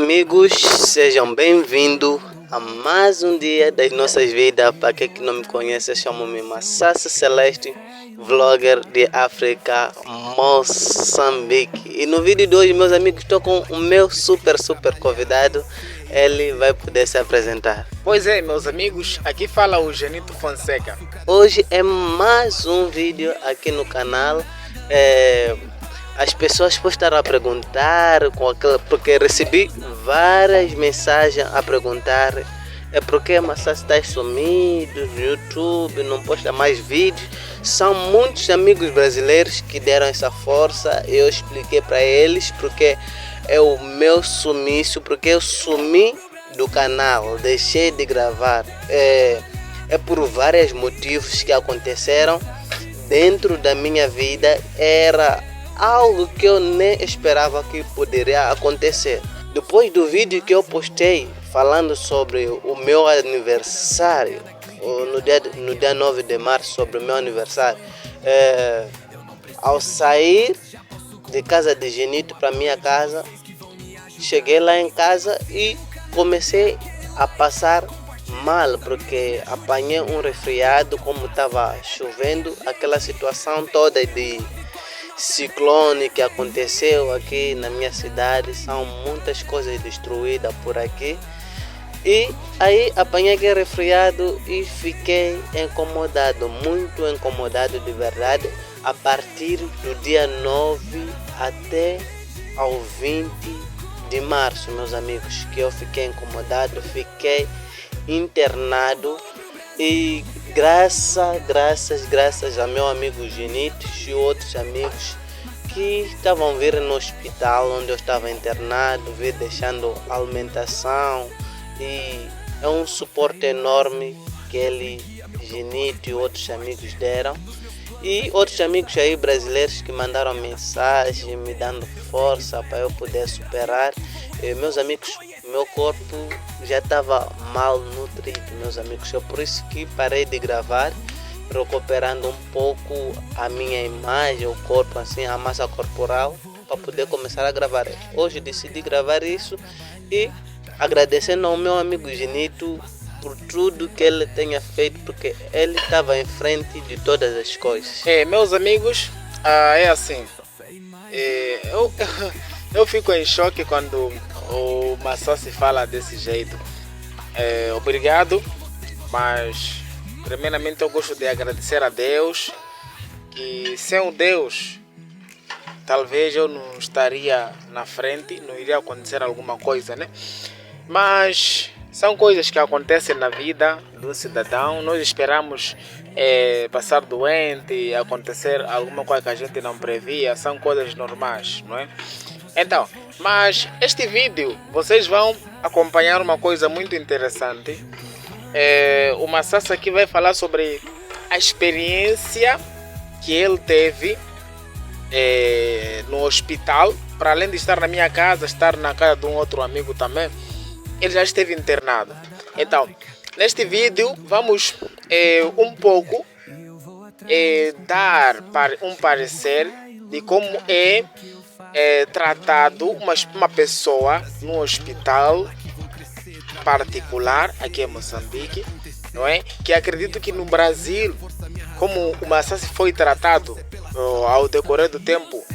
amigos, sejam bem-vindos a mais um dia das nossas vidas. Para quem que não me conhece, chamo-me Massassi Celeste, vlogger de África, Moçambique. E no vídeo de hoje, meus amigos, estou com o meu super convidado. Ele vai poder se apresentar. Pois é, meus amigos, aqui fala o Genito Fonseca. Hoje é mais um vídeo aqui no canal. As pessoas postaram a perguntar, porque recebi várias mensagens a perguntar porque Massassi está sumido no YouTube, não posta mais vídeos. São muitos amigos brasileiros que deram essa força. Eu expliquei para eles porque é o meu sumiço, porque eu sumi do canal, deixei de gravar. É por vários motivos que aconteceram dentro da minha vida. Era algo que eu nem esperava que poderia acontecer. Depois do vídeo que eu postei falando sobre o meu aniversário, no dia 9 de março, sobre o meu aniversário, ao sair de casa de Genito para minha casa, cheguei lá em casa e comecei a passar mal, porque apanhei um resfriado, como estava chovendo, aquela situação toda de ciclone que aconteceu aqui na minha cidade. São muitas coisas destruídas por aqui. E aí apanhei aquele resfriado e fiquei incomodado, muito incomodado de verdade, a partir do dia 9 até ao 20 de março, meus amigos, que eu fiquei incomodado, fiquei internado. E graças a meu amigo Genito e outros amigos que estavam vindo no hospital onde eu estava internado, vir deixando alimentação, e é um suporte enorme que ele, Genito e outros amigos deram. E outros amigos aí brasileiros que mandaram mensagem me dando força para eu poder superar. Meus amigos, meu corpo já estava mal nutrido, meus amigos. É por isso que parei de gravar, recuperando um pouco a minha imagem, o corpo, assim, a massa corporal, para poder começar a gravar. Hoje decidi gravar isso e agradecendo ao meu amigo Genito por tudo que ele tenha feito, porque ele estava em frente de todas as coisas. Meus amigos, é assim, eu fico em choque quando o Massassi fala desse jeito. Obrigado, mas primeiramente eu gosto de agradecer a Deus, que sem o Deus talvez eu não estaria na frente, não iria acontecer alguma coisa, né? Mas são coisas que acontecem na vida do cidadão. Nós esperamos passar doente, acontecer alguma coisa que a gente não previa. São coisas normais, não é? Então, mas este vídeo vocês vão acompanhar uma coisa muito interessante. O Massassi aqui vai falar sobre a experiência que ele teve no hospital. Para além de estar na minha casa, estar na casa de um outro amigo também, ele já esteve internado. Então, neste vídeo vamos um pouco dar um parecer de como é tratado uma pessoa no hospital particular aqui em Moçambique, não é? Que acredito que no Brasil, como o Massassi foi tratado ao decorrer do tempo,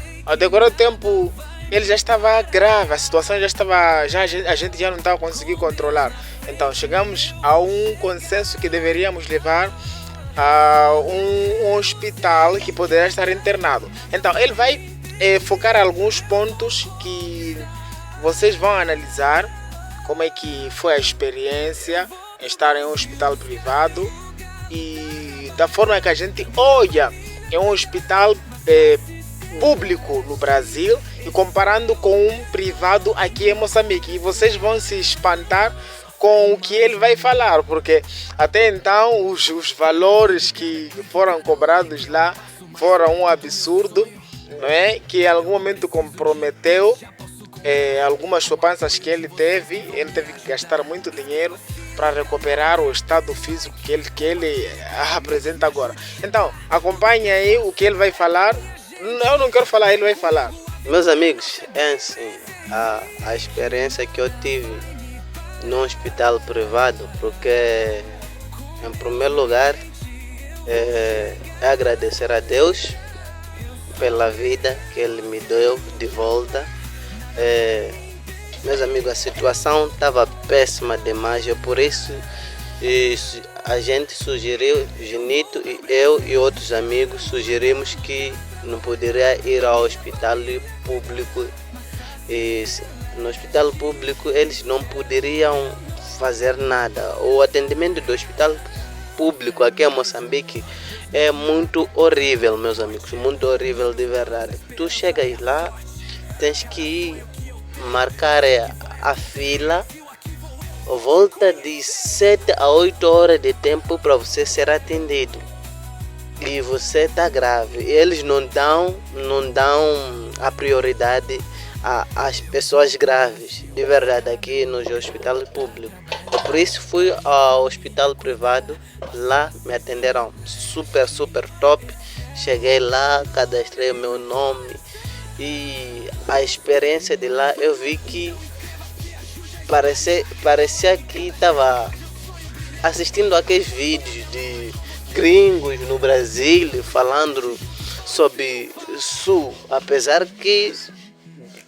ele já estava grave, a situação já estava, a gente já não estava conseguindo controlar. Então chegamos a um consenso que deveríamos levar a um hospital que poderia estar internado. Então ele vai focar alguns pontos que vocês vão analisar, como é que foi a experiência em estar em um hospital privado e da forma que a gente olha em um hospital público no Brasil e comparando com um privado aqui em Moçambique. E vocês vão se espantar com o que ele vai falar, porque até então os valores que foram cobrados lá foram um absurdo, não é? Que em algum momento comprometeu algumas poupanças que ele teve que gastar muito dinheiro para recuperar o estado físico que ele apresenta agora. Então, acompanhe aí o que ele vai falar. Eu não quero falar, ele vai falar. Meus amigos, é assim, a experiência que eu tive no hospital privado, porque em primeiro lugar é agradecer a Deus pela vida que Ele me deu de volta. Meus amigos, a situação estava péssima demais, é por isso a gente sugeriu, Genito e eu e outros amigos sugerimos que não poderia ir ao hospital público. E no hospital público eles não poderiam fazer nada. O atendimento do hospital público aqui em Moçambique é muito horrível, meus amigos, muito horrível de verdade. Tu chegas lá, tens que ir marcar a fila, volta de 7 a 8 horas de tempo para você ser atendido. E você está grave. Eles não dão a prioridade às pessoas graves, de verdade, aqui no hospital público. Por isso fui ao hospital privado, lá me atenderam super top. Cheguei lá, cadastrei o meu nome e a experiência de lá eu vi que parecia que estava assistindo aqueles vídeos de gringos no Brasil falando sobre SUS, apesar que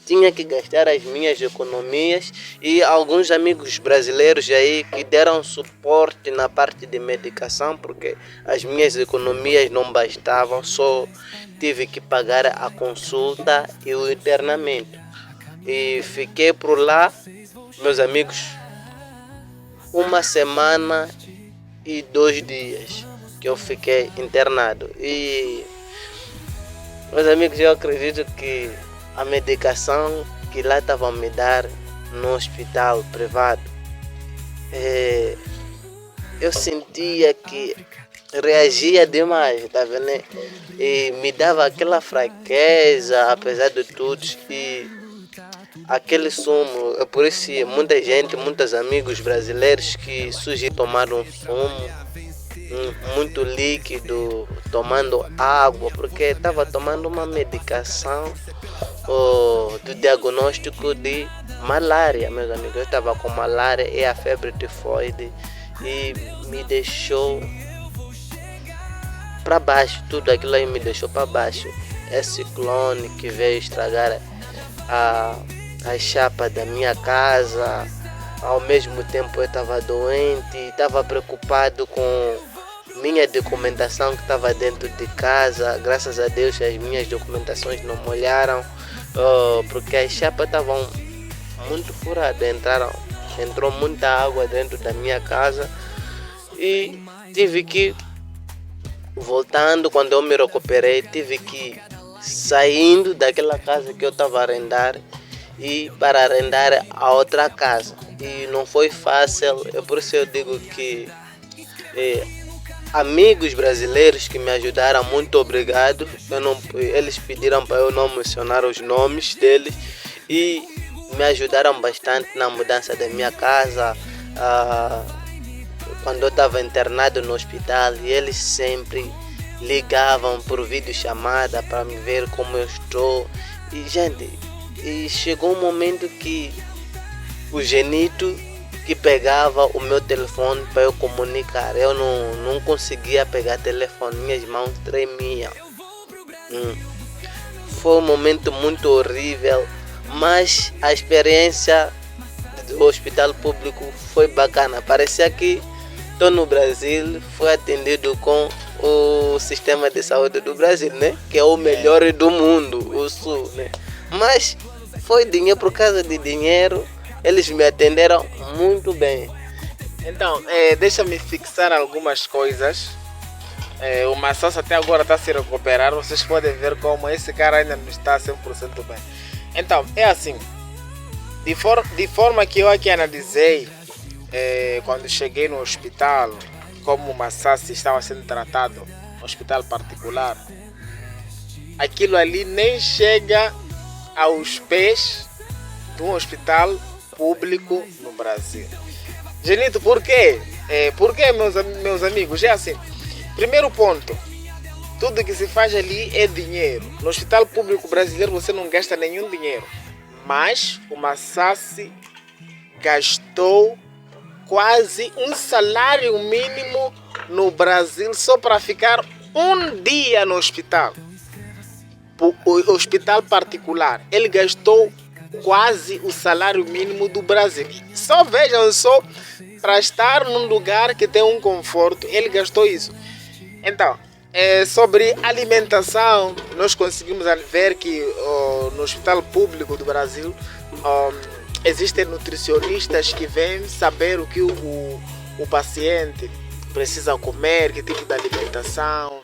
tinha que gastar as minhas economias, e alguns amigos brasileiros aí que deram suporte na parte de medicação, porque as minhas economias não bastavam, só tive que pagar a consulta e o internamento. E fiquei por lá, meus amigos, 1 semana e 2 dias que eu fiquei internado. E, meus amigos, eu acredito que a medicação que lá estavam me dar no hospital privado, eu sentia que reagia demais, tá vendo? E me dava aquela fraqueza, apesar de tudo, e aquele sumo. É por isso que muitos amigos brasileiros que sugerem tomar um sumo muito líquido, tomando água, porque estava tomando uma medicação do diagnóstico de malária, meus amigos. Eu estava com malária e a febre tifoide e me deixou para baixo, tudo aquilo aí me deixou para baixo. É ciclone que veio estragar a chapa da minha casa. Ao mesmo tempo eu estava doente, estava preocupado com minha documentação que estava dentro de casa. Graças a Deus as minhas documentações não molharam, porque as chapas estavam muito furadas, entrou muita água dentro da minha casa e tive que, voltando, quando eu me recuperei, tive que saindo daquela casa que eu estava a arrendar e para arrendar a outra casa, e não foi fácil. É por isso eu digo que amigos brasileiros que me ajudaram, muito obrigado. Eles pediram para eu não mencionar os nomes deles e me ajudaram bastante na mudança da minha casa, quando eu estava internado no hospital, e eles sempre ligavam por videochamada para me ver como eu estou. E gente, e chegou um momento que o Genito que pegava o meu telefone para eu comunicar, eu não conseguia pegar telefone, minhas mãos tremiam. Foi um momento muito horrível, mas a experiência do hospital público foi bacana. Parecia que estou no Brasil, fui atendido com o sistema de saúde do Brasil, né? Que é o melhor do mundo, o SUS, né? Mas foi dinheiro, por causa de dinheiro, eles me atenderam muito bem. Então, deixa-me fixar algumas coisas. O Massas até agora está a se recuperar. Vocês podem ver como esse cara ainda não está 100% bem. Então, é assim. De forma que eu aqui analisei, quando cheguei no hospital, como o Massas estava sendo tratado no hospital particular, aquilo ali nem chega aos pés de um hospital público no Brasil. Genito, por quê? Porque, meus amigos, é assim. Primeiro ponto, tudo que se faz ali é dinheiro. No hospital público brasileiro você não gasta nenhum dinheiro. Mas o Massassi gastou quase um salário mínimo no Brasil só para ficar um dia no hospital. O hospital particular. Ele gastou quase o salário mínimo do Brasil. Só vejam só, para estar num lugar que tem um conforto, ele gastou isso. Então, sobre alimentação, nós conseguimos ver que no hospital público do Brasil existem nutricionistas que vêm saber o que o paciente precisa comer, que tipo de alimentação.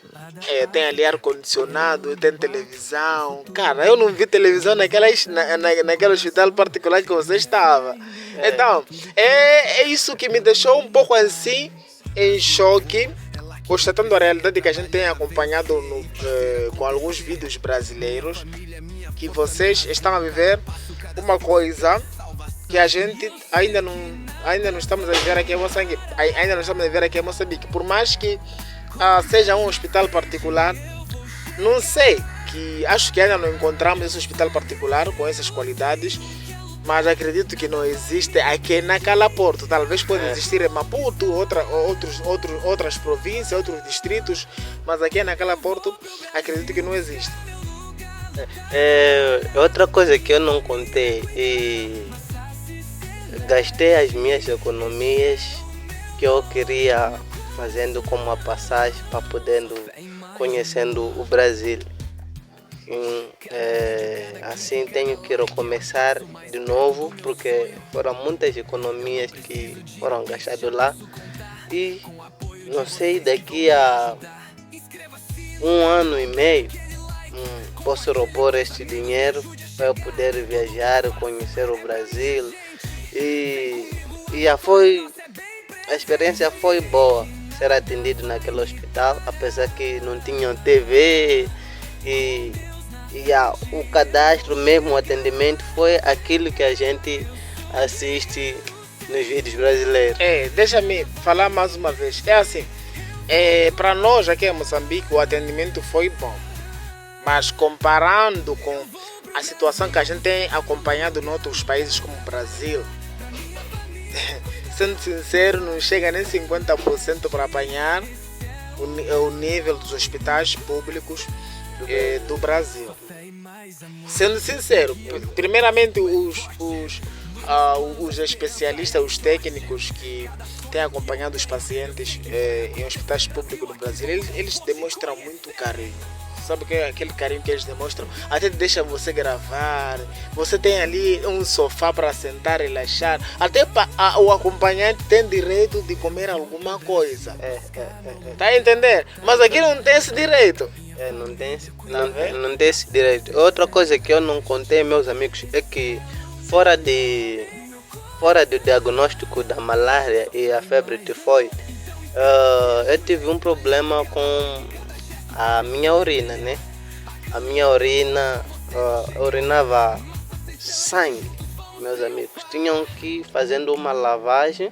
Tem ali ar-condicionado, tem televisão. Cara, eu não vi televisão naquele hospital particular que você estava. Então, é isso que me deixou um pouco assim, em choque, constatando a realidade que a gente tem acompanhado com alguns vídeos brasileiros, que vocês estão a viver uma coisa que a gente ainda não estamos a viver aqui em Moçambique. Ainda não estamos a viver aqui em Moçambique. Por mais que seja um hospital particular, não sei, que acho que ainda não encontramos esse hospital particular com essas qualidades, mas acredito que não existe aqui na Cala Porto. Talvez pode existir em Maputo, outras províncias, outros distritos, mas aqui na Cala Porto acredito que não existe. Outra coisa que eu não contei, gastei as minhas economias que eu queria fazendo como uma passagem para poder conhecendo o Brasil. Assim tenho que recomeçar de novo, porque foram muitas economias que foram gastadas lá e não sei, daqui a 1 ano e meio posso repor este dinheiro para eu poder viajar, conhecer o Brasil e a experiência foi boa, ser atendido naquele hospital, apesar que não tinham TV e o cadastro mesmo, o atendimento foi aquilo que a gente assiste nos vídeos brasileiros. Deixa-me falar mais uma vez. É assim, para nós aqui em Moçambique o atendimento foi bom, mas comparando com a situação que a gente tem acompanhado em outros países como o Brasil, sendo sincero, não chega nem 50% para apanhar o nível dos hospitais públicos do Brasil. Sendo sincero, primeiramente os especialistas, os técnicos que têm acompanhado os pacientes em hospitais públicos do Brasil, eles demonstram muito carinho. Sabe que é aquele carinho que eles demonstram? Até deixa você gravar. Você tem ali um sofá para sentar, relaxar. Até o acompanhante tem direito de comer alguma coisa. Tá a entender? Mas aqui não tem esse direito. Não tem esse direito. Outra coisa que eu não contei, meus amigos, é que fora do diagnóstico da malária e a febre tifoide, eu tive um problema com a minha urina, né? A minha urina urinava sangue, meus amigos. Tinham que fazendo uma lavagem,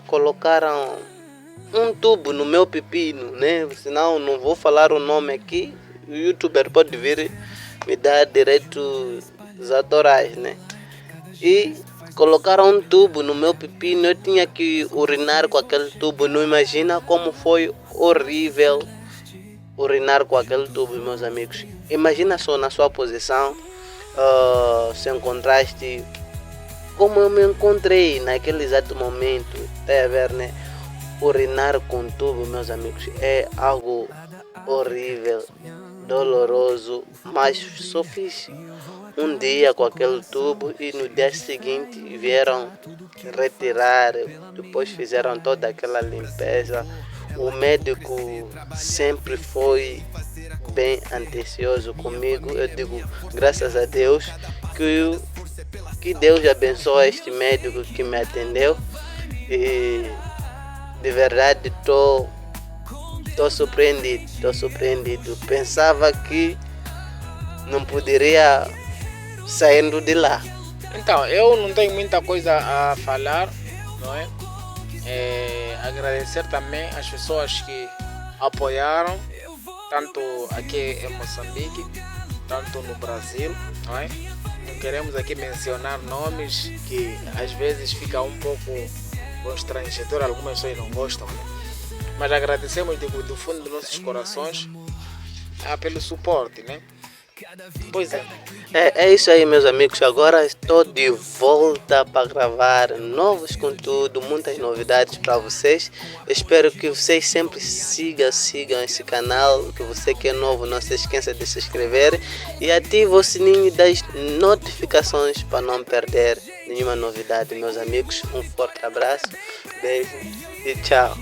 colocaram um tubo no meu pepino, né? Senão não vou falar o nome aqui, o youtuber pode vir me dar direitos autorais, né? E colocaram um tubo no meu pepino, eu tinha que urinar com aquele tubo. Não imagina como foi horrível urinar com aquele tubo, meus amigos. Imagina só na sua posição, se encontraste como eu me encontrei naquele exato momento, tá a ver, né? Urinar com tubo, meus amigos, é algo horrível, doloroso, mas só fiz um dia com aquele tubo e no dia seguinte vieram retirar, depois fizeram toda aquela limpeza. O médico sempre foi bem atencioso comigo. Eu digo graças a Deus, que Deus abençoe este médico que me atendeu. E de verdade estou surpreendido. Pensava que não poderia saindo de lá. Então, eu não tenho muita coisa a falar, não é? Agradecer também às pessoas que apoiaram, tanto aqui em Moçambique, tanto no Brasil, não é? Não queremos aqui mencionar nomes que às vezes fica um pouco constrangedor, algumas pessoas não gostam, né? Mas agradecemos do fundo dos nossos corações pelo suporte, né? Pois é. É isso aí, meus amigos. Agora estou de volta para gravar novos conteúdos, muitas novidades para vocês. Espero que vocês sempre sigam esse canal. Que você que é novo, não se esqueça de se inscrever e ative o sininho das notificações para não perder nenhuma novidade, meus amigos. Um forte abraço, beijo e tchau.